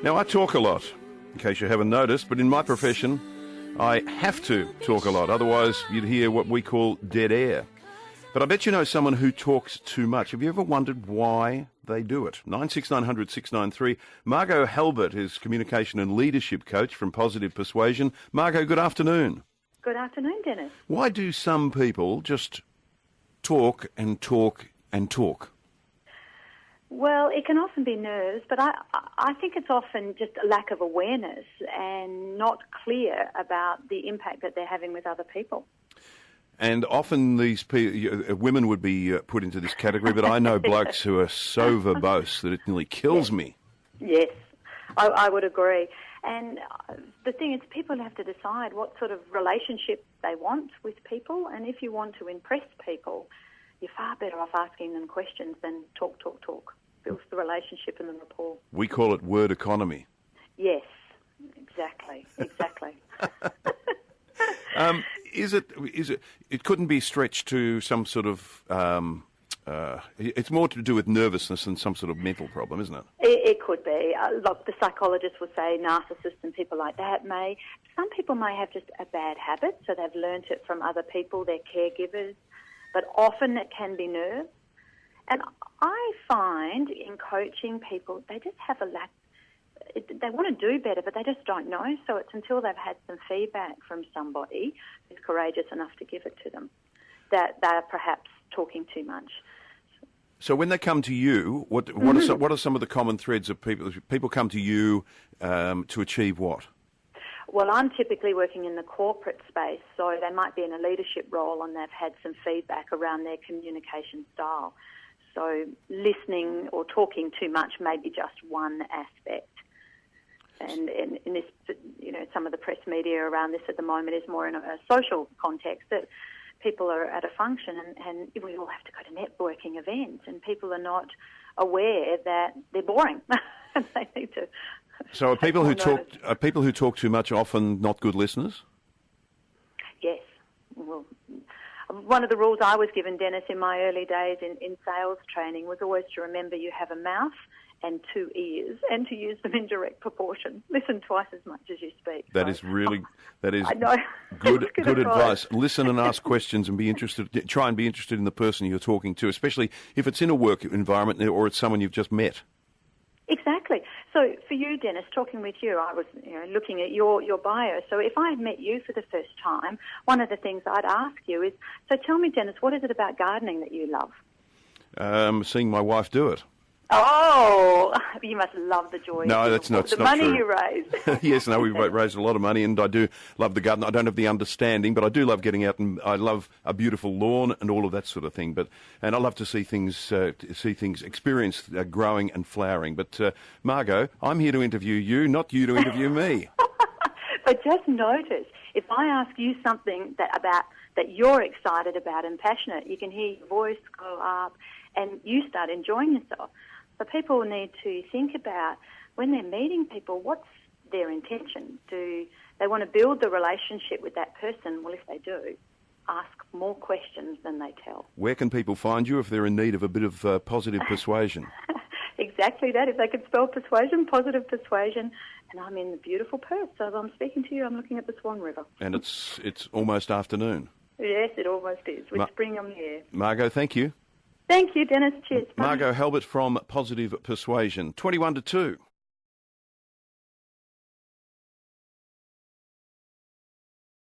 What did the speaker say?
Now, I talk a lot, in case you haven't noticed, but in my profession, I have to talk a lot. Otherwise, you'd hear what we call dead air. But I bet you know someone who talks too much. Have you ever wondered why they do it? 96900 693. Margot Halbert is communication and leadership coach from Positive Persuasion. Margot, good afternoon. Good afternoon, Dennis. Why do some people just talk and talk and talk? Well, it can often be nerves, but I think it's often just a lack of awareness and not clear about the impact that they're having with other people. And often these women would be put into this category, but I know blokes who are so verbose that it nearly kills me. Yes, I would agree. And the thing is, people have to decide what sort of relationship they want with people, and if you want to impress people, you're far better off asking them questions than talk. Builds the relationship and the rapport. We call it word economy. Yes, exactly. It couldn't be stretched to some sort of, it's more to do with nervousness than some sort of mental problem, isn't it? It could be. Look, the psychologists will say narcissists and people like that may. Some people may have just a bad habit, so they've learnt it from other people, their caregivers, but often it can be nerves. And I find in coaching people, they just have a lack. They want to do better, but they just don't know. So it's until they've had some feedback from somebody who's courageous enough to give it to them that they're perhaps talking too much. So when they come to you, what are some of the common threads of people? People come to you to achieve what? Well, I'm typically working in the corporate space, so they might be in a leadership role and they've had some feedback around their communication style. So listening or talking too much may be just one aspect. And in this, some of the press media around this at the moment is more in a social context, that people are at a function and we all have to go to networking events and people are not aware that they're boring. They need to. So are people who talk too much often not good listeners? Yes. Well, one of the rules I was given, Dennis, in my early days in sales training was always to remember you have a mouth and two ears and to use them in direct proportion. Listen twice as much as you speak. That is good advice. Listen and ask questions and try and be interested in the person you're talking to, especially if it's in a work environment or it's someone you've just met. Exactly. So for you, Dennis, talking with you, I was looking at your bio. So if I had met you for the first time, one of the things I'd ask you is, so tell me, Dennis, what is it about gardening that you love? Seeing my wife do it. Oh, you must love the joy. No, that's not true. The money you raise. Yes, no, we've raised a lot of money, and I do love the garden. I don't have the understanding, but I do love getting out, and I love a beautiful lawn and all of that sort of thing. And I love to see things experience growing and flowering. But Margot, I'm here to interview you, not you to interview me. But just notice, if I ask you something that you're excited about and passionate, you can hear your voice go up, and you start enjoying yourself. So people need to think about when they're meeting people, what's their intention? Do they want to build the relationship with that person? Well, if they do, ask more questions than they tell. Where can people find you if they're in need of a bit of positive persuasion? Exactly that. If they could spell persuasion, positive persuasion. And I'm in the beautiful Perth. So as I'm speaking to you, I'm looking at the Swan River. And it's almost afternoon. Yes, it almost is. With spring on the air. Margot, thank you. Thank you, Dennis. Cheers. Bye. Margot Halbert from Positive Persuasion. 21 to 2.